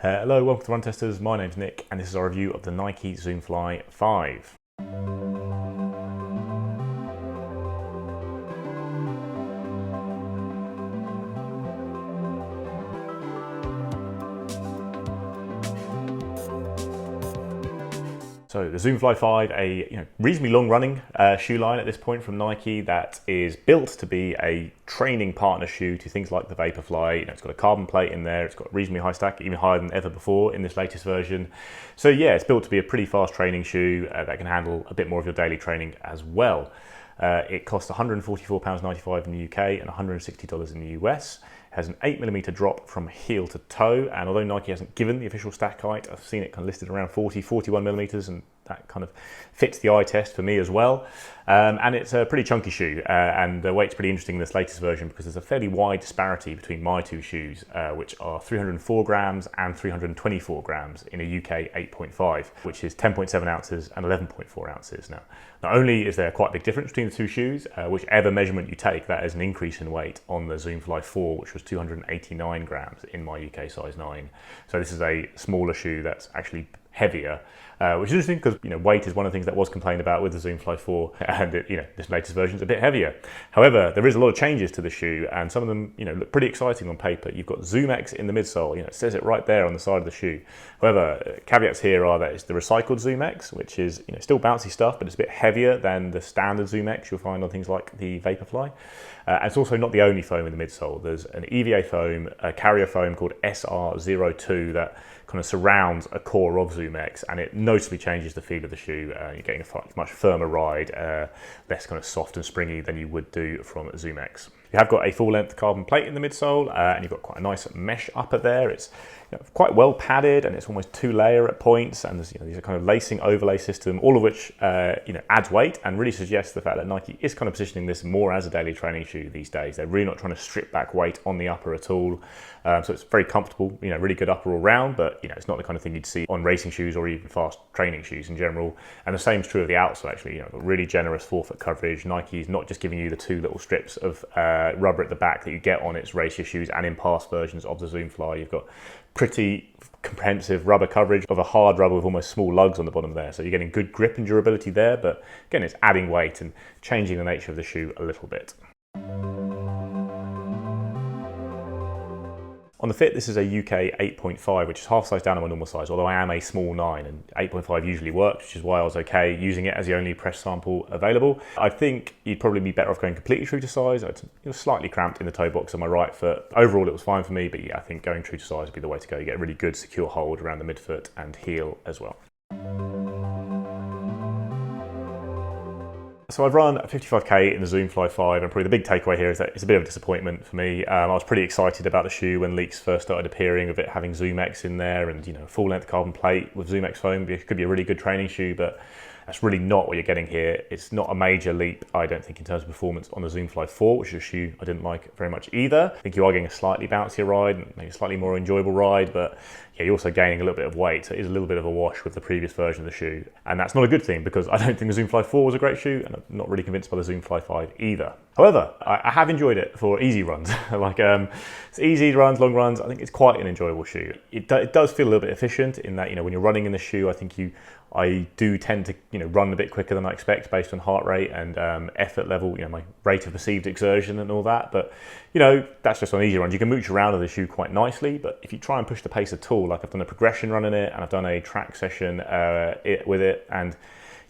Hello, welcome to Run Testers. My name's Nick, and this is our review of the Nike Zoomfly 5. So the Zoomfly 5, a reasonably long-running shoe line at this point from Nike that is built to be a training partner shoe to things like the Vaporfly. It's got a carbon plate in there. It's got a reasonably high stack, even higher than ever before in this latest version. So yeah, it's built to be a pretty fast training shoe that can handle a bit more of your daily training as well. It costs £144.95 in the UK and $160 in the US. It has an 8mm drop from heel to toe, and although Nike hasn't given the official stack height, I've seen it kind of listed around 41mm, and that kind of fits the eye test for me as well. And it's a pretty chunky shoe, and the weight's pretty interesting in this latest version because there's a fairly wide disparity between my two shoes, which are 304 grams and 324 grams in a UK 8.5, which is 10.7 ounces and 11.4 ounces. Now, not only is there quite a big difference between the two shoes, whichever measurement you take, that is an increase in weight on the Zoomfly 4, which was 289 grams in my UK size 9. So this is a smaller shoe that's actually heavier, which is interesting because weight is one of the things that was complained about with the Zoomfly 4, and this latest version is a bit heavier. However, there is a lot of changes to the shoe, and some of them look pretty exciting on paper. You've got ZoomX in the midsole. It says it right there on the side of the shoe. However, caveats here are that it's the recycled ZoomX, which is still bouncy stuff, but it's a bit heavier than the standard ZoomX you'll find on things like the Vaporfly. And it's also not the only foam in the midsole. There's an EVA foam, a carrier foam called SR02 that kind of surrounds a core of ZoomX, and it noticeably changes the feel of the shoe. You're getting a much firmer ride, less kind of soft and springy than you would do from ZoomX. You have got a full-length carbon plate in the midsole, and you've got quite a nice mesh upper there. It's quite well padded, and it's almost two-layer at points, and there's these kind of lacing overlay system, all of which adds weight and really suggests the fact that Nike is kind of positioning this more as a daily training shoe these days. They're really not trying to strip back weight on the upper at all, so it's very comfortable, really good upper all round, but it's not the kind of thing you'd see on racing shoes or even fast training shoes in general. And the same is true of the outsole, actually. Really generous forefoot coverage. Nike's not just giving you the two little strips of rubber at the back that you get on its racer shoes and in past versions of the Zoomfly. You've got pretty comprehensive rubber coverage of a hard rubber with almost small lugs on the bottom there. So you're getting good grip and durability there, but again, it's adding weight and changing the nature of the shoe a little bit. On the fit, this is a UK 8.5, which is half size down on my normal size, although I am a small 9, and 8.5 usually works, which is why I was okay using it as the only press sample available. I think you'd probably be better off going completely true to size. It was slightly cramped in the toe box on my right foot. Overall, it was fine for me, but yeah, I think going true to size would be the way to go. You get a really good secure hold around the midfoot and heel as well. So I've run 55k in the Zoomfly 5, and probably the big takeaway here is that it's a bit of a disappointment for me. I was pretty excited about the shoe when leaks first started appearing of it having ZoomX in there, and full-length carbon plate with ZoomX foam. It could be a really good training shoe, but that's really not what you're getting here. It's not a major leap, I don't think, in terms of performance on the Zoomfly 4, which is a shoe I didn't like very much either. I think you are getting a slightly bouncier ride, maybe a slightly more enjoyable ride, but yeah, you're also gaining a little bit of weight, so it is a little bit of a wash with the previous version of the shoe. And that's not a good thing, because I don't think the Zoomfly 4 was a great shoe, and I'm not really convinced by the Zoomfly 5 either. However, I have enjoyed it for easy runs. It's easy runs, long runs. I think it's quite an enjoyable shoe. It does feel a little bit efficient in that, when you're running in the shoe, I do tend to run a bit quicker than I expect based on heart rate and effort level, my rate of perceived exertion and all that. But that's just on easy runs. You can mooch around in the shoe quite nicely, but if you try and push the pace at all, like I've done a progression run in it and I've done a track session with it, and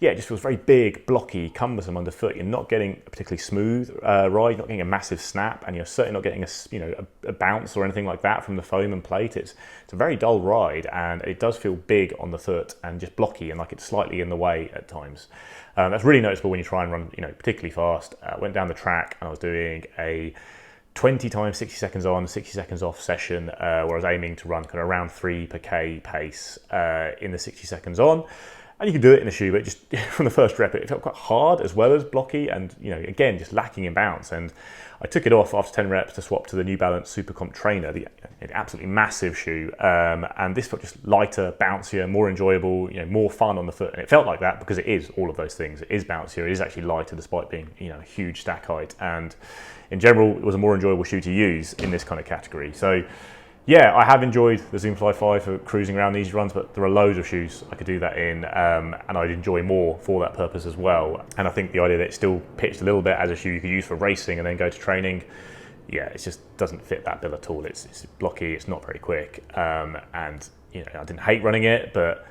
yeah, it just feels very big, blocky, cumbersome underfoot. You're not getting a particularly smooth ride, you're not getting a massive snap, and you're certainly not getting a bounce or anything like that from the foam and plate. It's a very dull ride, and it does feel big on the foot and just blocky and like it's slightly in the way at times. That's really noticeable when you try and run, particularly fast. Went down the track and I was doing a 20 times 60 seconds on, 60 seconds off session, where I was aiming to run kind of around 3 per K pace in the 60 seconds on. And you can do it in the shoe, but just from the first rep, it felt quite hard as well as blocky and, again, just lacking in bounce. And I took it off after 10 reps to swap to the New Balance Supercomp Trainer, the absolutely massive shoe. And this felt just lighter, bouncier, more enjoyable, more fun on the foot. And it felt like that because it is all of those things. It is bouncier, it is actually lighter despite being, a huge stack height. And in general, it was a more enjoyable shoe to use in this kind of category. So Yeah, I have enjoyed the Zoomfly 5 for cruising around these runs, but there are loads of shoes I could do that in, and I'd enjoy more for that purpose as well. And I think the idea that it's still pitched a little bit as a shoe you could use for racing and then go to training, yeah, it just doesn't fit that bill at all. It's blocky, it's not very quick, and you know, I didn't hate running it, but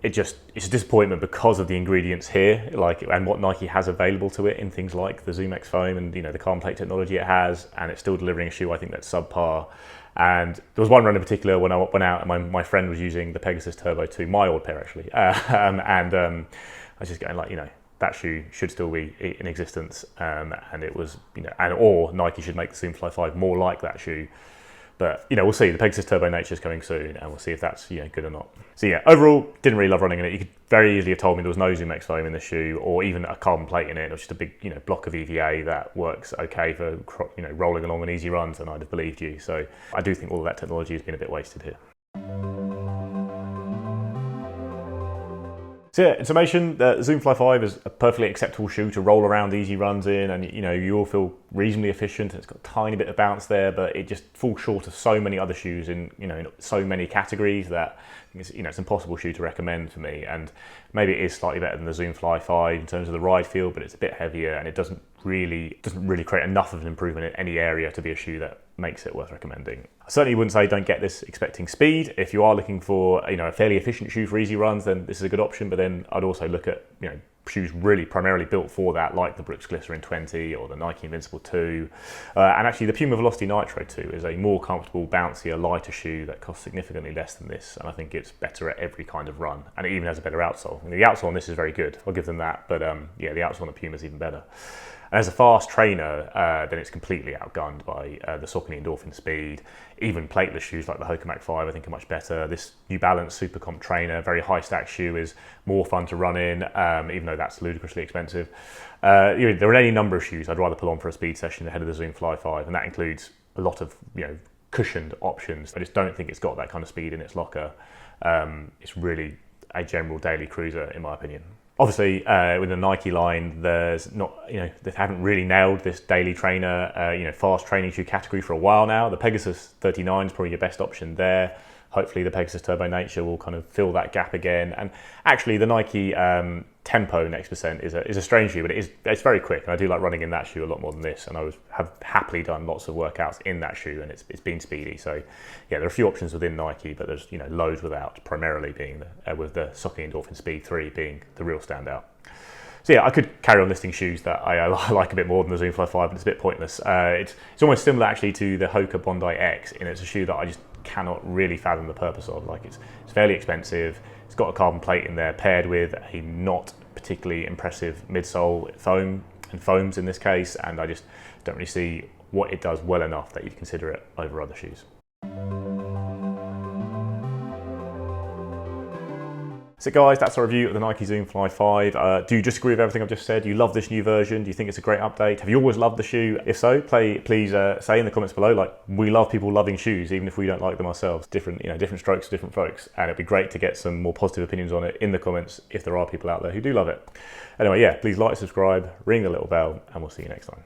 it's a disappointment because of the ingredients here, and what Nike has available to it in things like the ZoomX foam and the carbon plate technology it has, and it's still delivering a shoe I think that's subpar. And there was one run in particular when I went out and my friend was using the Pegasus Turbo 2, my old pair actually, and I was just going that shoe should still be in existence, and it was or Nike should make the Zoomfly 5 more like that shoe. But we'll see. The Pegasus Turbo Nature is coming soon, and we'll see if that's good or not. So yeah, overall, didn't really love running in it. You could very easily have told me there was no ZoomX foam in the shoe, or even a carbon plate in it. It was just a big block of EVA that works okay for rolling along on easy runs, and I'd have believed you. So I do think all of that technology has been a bit wasted here. So yeah, in summation, the Zoomfly 5 is a perfectly acceptable shoe to roll around easy runs in, and you all feel reasonably efficient. It's got a tiny bit of bounce there, but it just falls short of so many other shoes in so many categories that it's an impossible shoe to recommend for me. And maybe it is slightly better than the Zoomfly 5 in terms of the ride feel, but it's a bit heavier and it doesn't really create enough of an improvement in any area to be a shoe that makes it worth recommending. I certainly wouldn't say don't get this expecting speed. If you are looking for a fairly efficient shoe for easy runs, then this is a good option. But then I'd also look at shoes really primarily built for that, like the Brooks Glycerin 20 or the Nike Invincible 2. And actually the Puma Velocity Nitro 2 is a more comfortable, bouncier, lighter shoe that costs significantly less than this. And I think it's better at every kind of run. And it even has a better outsole. The outsole on this is very good. I'll give them that. But yeah, the outsole on the Puma is even better. And as a fast trainer, then it's completely outgunned by the Saucony Endorphin Speed. Even plateless shoes like the Hoka Mach 5 I think are much better. This New Balance Super Comp Trainer, very high stack shoe, is more fun to run in, even though that's ludicrously expensive. There are any number of shoes I'd rather pull on for a speed session ahead of the Zoomfly 5, and that includes a lot of cushioned options. I just don't think it's got that kind of speed in its locker. It's really a general daily cruiser in my opinion. Obviously, with the Nike line, there's not, they haven't really nailed this daily trainer, fast training shoe category for a while now. The Pegasus 39 is probably your best option there. Hopefully the Pegasus Turbo Nature will kind of fill that gap again. And actually the Nike Tempo Next Percent is a strange shoe, but it's very quick. And I do like running in that shoe a lot more than this. And I have happily done lots of workouts in that shoe, and it's been speedy. So yeah, there are a few options within Nike, but there's loads without, primarily being with the Saucony Endorphin Speed 3 being the real standout. So yeah, I could carry on listing shoes that I like a bit more than the Zoomfly 5, but it's a bit pointless. It's almost similar actually to the Hoka Bondi X, and it's a shoe that I just cannot really fathom the purpose of. It's fairly expensive. It's got a carbon plate in there paired with a not particularly impressive midsole foam and foams in this case, and I just don't really see what it does well enough that you'd consider it over other shoes. So guys, that's our review of the Nike Zoomfly 5. Do you disagree with everything I've just said? You love this new version? Do you think it's a great update? Have you always loved the shoe? If so, please say in the comments below. We love people loving shoes, even if we don't like them ourselves. Different strokes for different folks. And it'd be great to get some more positive opinions on it in the comments if there are people out there who do love it. Anyway, yeah, please like, subscribe, ring the little bell, and we'll see you next time.